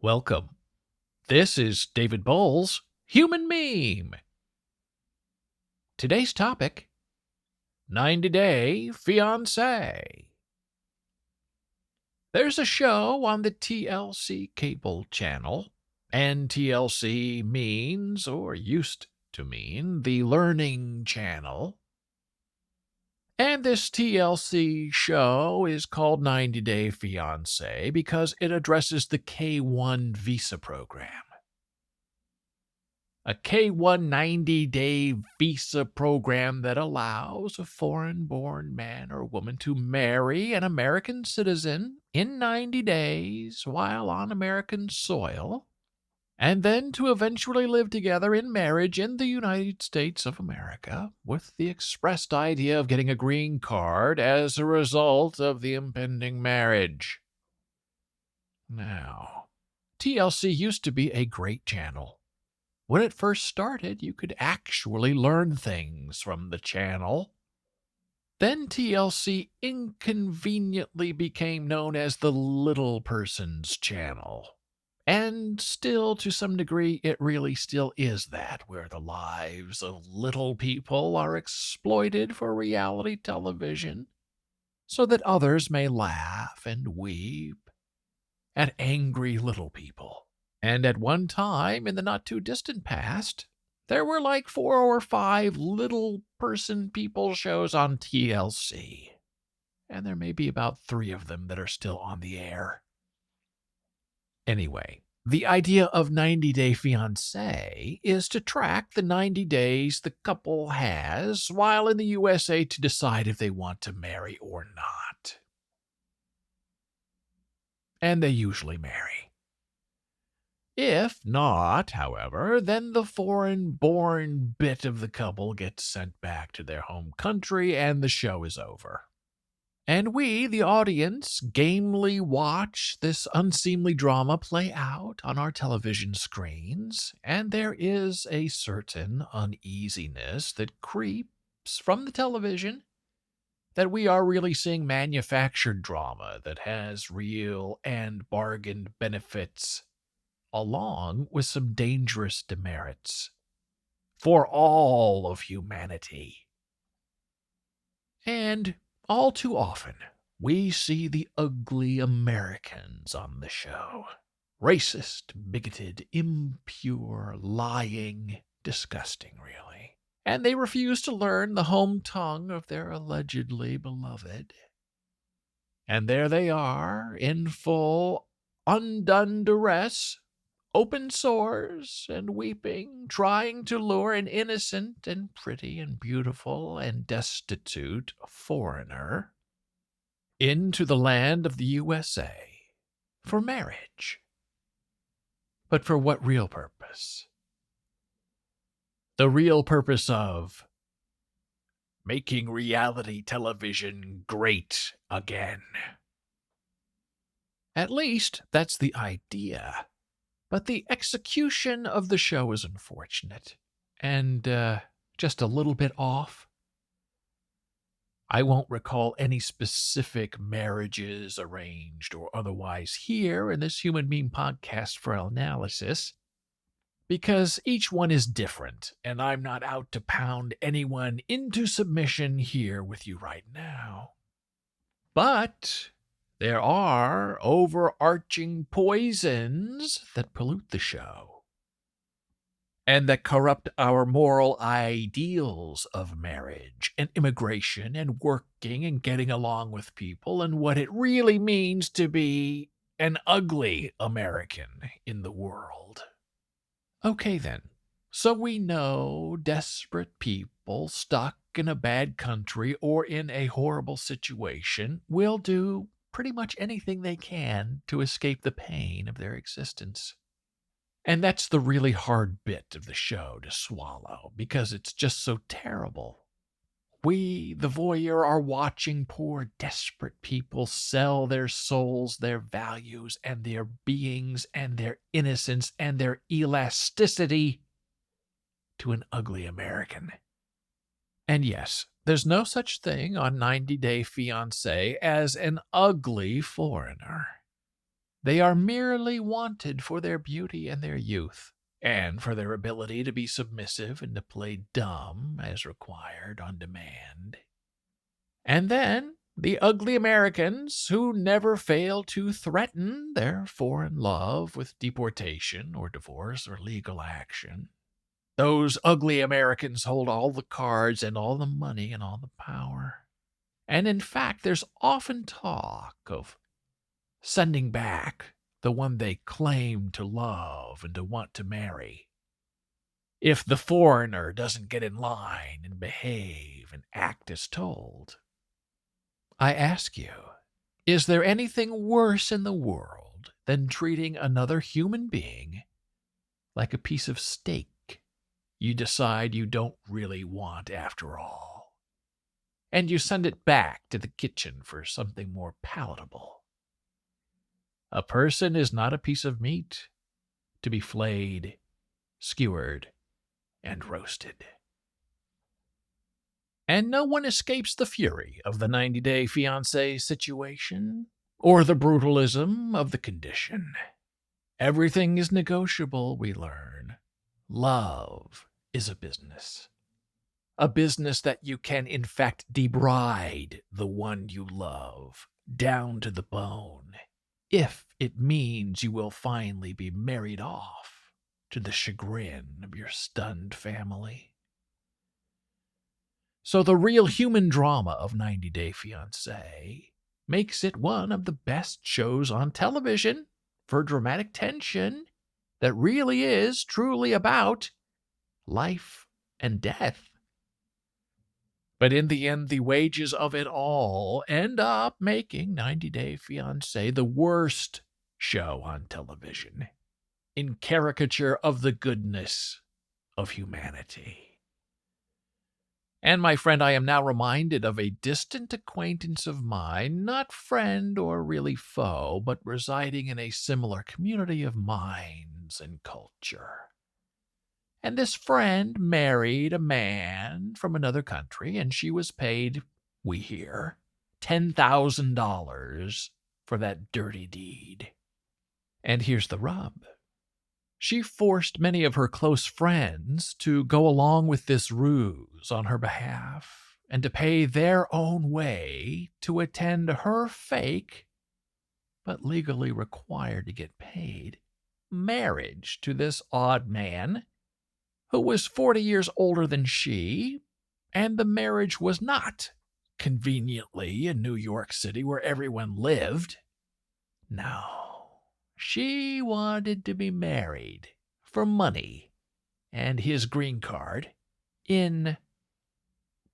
Welcome. This is David Boles, Human Meme. Today's topic, 90-Day Fiancé. There's a show on the TLC cable channel, and TLC means, or used to mean, the Learning Channel. And this TLC show is called 90-Day Fiancé because it addresses the K-1 visa program. A K-1 90-day visa program that allows a foreign-born man or woman to marry an American citizen in 90 days while on American soil, and then to eventually live together in marriage in the United States of America, with the expressed idea of getting a green card as a result of the impending marriage. Now, TLC used to be a great channel. When it first started, you could actually learn things from the channel. Then TLC inconveniently became known as the Little Person's Channel. And still, to some degree, it really still is that, where the lives of little people are exploited for reality television, so that others may laugh and weep at angry little people. And at one time, in the not-too-distant past, there were like 4 or 5 little person people shows on TLC. And there may be about 3 of them that are still on the air. Anyway, the idea of 90-Day Fiancé is to track the 90 days the couple has while in the USA to decide if they want to marry or not. And they usually marry. If not, however, then the foreign-born bit of the couple gets sent back to their home country and the show is over. And we, the audience, gamely watch this unseemly drama play out on our television screens, and there is a certain uneasiness that creeps from the television that we are really seeing manufactured drama that has real and bargained benefits, along with some dangerous demerits for all of humanity. And all too often, we see the ugly Americans on the show. Racist, bigoted, impure, lying, disgusting, really. And they refuse to learn the home tongue of their allegedly beloved. And there they are, in full, undone duress, open sores and weeping, trying to lure an innocent and pretty and beautiful and destitute foreigner into the land of the USA for marriage. But for what real purpose? The real purpose of making reality television great again. At least that's the idea. But the execution of the show is unfortunate, and just a little bit off. I won't recall any specific marriages arranged or otherwise here in this Human Meme podcast for analysis, because each one is different, and I'm not out to pound anyone into submission here with you right now. But there are overarching poisons that pollute the show and that corrupt our moral ideals of marriage and immigration and working and getting along with people and what it really means to be an ugly American in the world. Okay then, so we know desperate people stuck in a bad country or in a horrible situation will do pretty much anything they can to escape the pain of their existence. And that's the really hard bit of the show to swallow, because it's just so terrible. We, the voyeur, are watching poor, desperate people sell their souls, their values, and their beings, and their innocence, and their elasticity to an ugly American. And yes, there's no such thing on 90-Day Fiancé as an ugly foreigner. They are merely wanted for their beauty and their youth, and for their ability to be submissive and to play dumb as required on demand. And then the ugly Americans who never fail to threaten their foreign love with deportation or divorce or legal action. Those ugly Americans hold all the cards and all the money and all the power. And in fact, there's often talk of sending back the one they claim to love and to want to marry, if the foreigner doesn't get in line and behave and act as told. I ask you, is there anything worse in the world than treating another human being like a piece of steak you decide you don't really want after all, and you send it back to the kitchen for something more palatable? A person is not a piece of meat to be flayed, skewered, and roasted. And no one escapes the fury of the 90-day fiancé situation, or the brutalism of the condition. Everything is negotiable, we learn. Love is a business that you can in fact debride the one you love down to the bone, if it means you will finally be married off to the chagrin of your stunned family. So the real human drama of 90 Day Fiancé makes it one of the best shows on television for dramatic tension that really is truly about life and death. But in the end, the wages of it all end up making 90 Day Fiancé the worst show on television in caricature of the goodness of humanity. And my friend, I am now reminded of a distant acquaintance of mine, not friend or really foe, but residing in a similar community of minds and culture. And this friend married a man from another country, and she was paid, we hear, $10,000 for that dirty deed. And here's the rub. She forced many of her close friends to go along with this ruse on her behalf and to pay their own way to attend her fake, but legally required to get paid, marriage to this odd man who was 40 years older than she, and the marriage was not conveniently in New York City where everyone lived. No. She wanted to be married for money and his green card in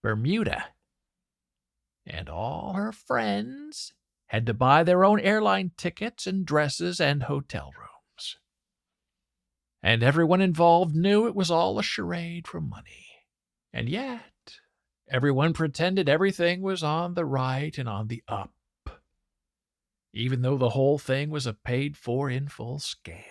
Bermuda. And all her friends had to buy their own airline tickets and dresses and hotel rooms. And everyone involved knew it was all a charade for money. And yet, everyone pretended everything was on the right and on the up, even though the whole thing was a paid-for in-full scam.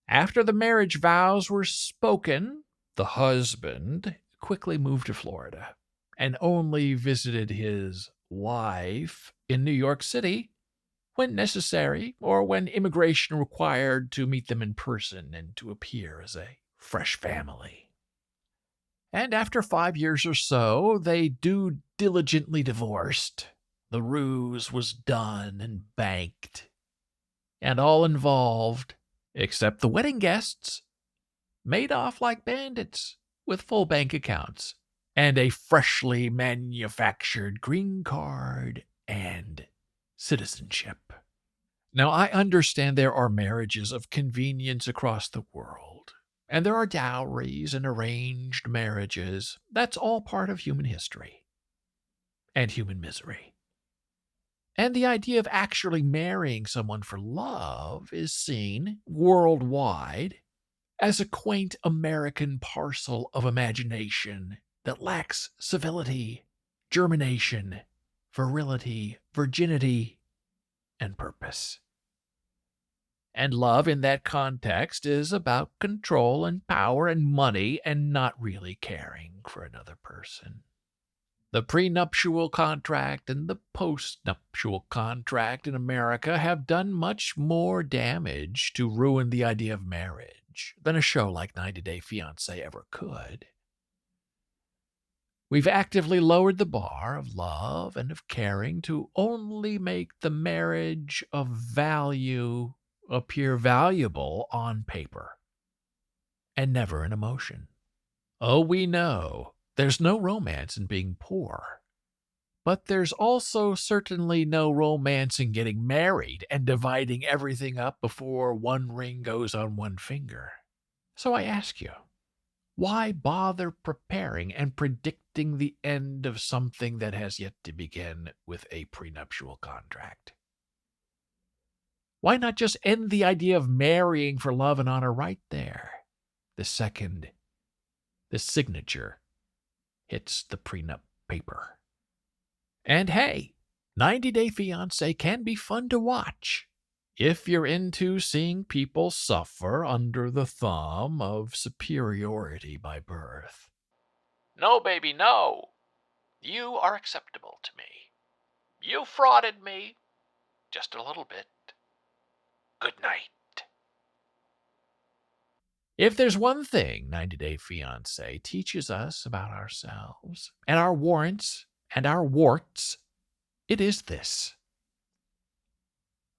After the marriage vows were spoken, the husband quickly moved to Florida and only visited his wife in New York City when necessary or when immigration required to meet them in person and to appear as a fresh family. And after 5 years or so, they diligently divorced. The ruse was done and banked, and all involved, except the wedding guests, made off like bandits with full bank accounts and a freshly manufactured green card and citizenship. Now, I understand there are marriages of convenience across the world, and there are dowries and arranged marriages. That's all part of human history and human misery. And the idea of actually marrying someone for love is seen worldwide as a quaint American parcel of imagination that lacks civility, germination, virility, virginity, and purpose. And love in that context is about control and power and money and not really caring for another person. The prenuptial contract and the postnuptial contract in America have done much more damage to ruin the idea of marriage than a show like 90 Day Fiancé ever could. We've actively lowered the bar of love and of caring to only make the marriage of value appear valuable on paper and never in emotion. Oh, we know there's no romance in being poor, but there's also certainly no romance in getting married and dividing everything up before one ring goes on one finger. So I ask you, why bother preparing and predicting the end of something that has yet to begin with a prenuptial contract? Why not just end the idea of marrying for love and honor right there, the second the signature hits the prenup paper? And hey, 90 Day Fiancé can be fun to watch if you're into seeing people suffer under the thumb of superiority by birth. No, baby, no. You are acceptable to me. You frauded me. Just a little bit. Good night. If there's one thing 90 Day Fiancé teaches us about ourselves and our warrants and our warts, it is this.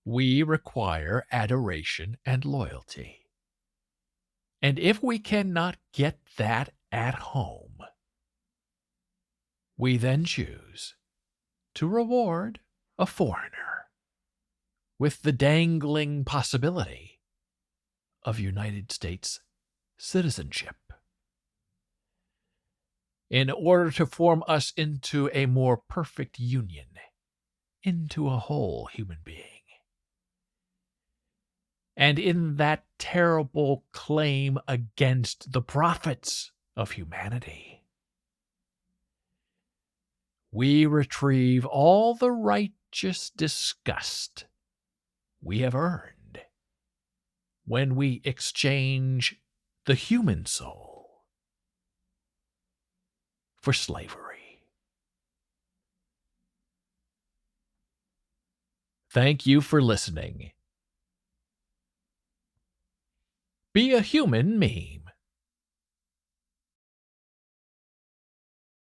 We require adoration and loyalty. And if we cannot get that at home, we then choose to reward a foreigner with the dangling possibility of United States citizenship in order to form us into a more perfect union, into a whole human being. And in that terrible claim against the prophets of humanity, we retrieve all the righteous disgust we have earned when we exchange the human soul for slavery. Thank you for listening. Be a human meme.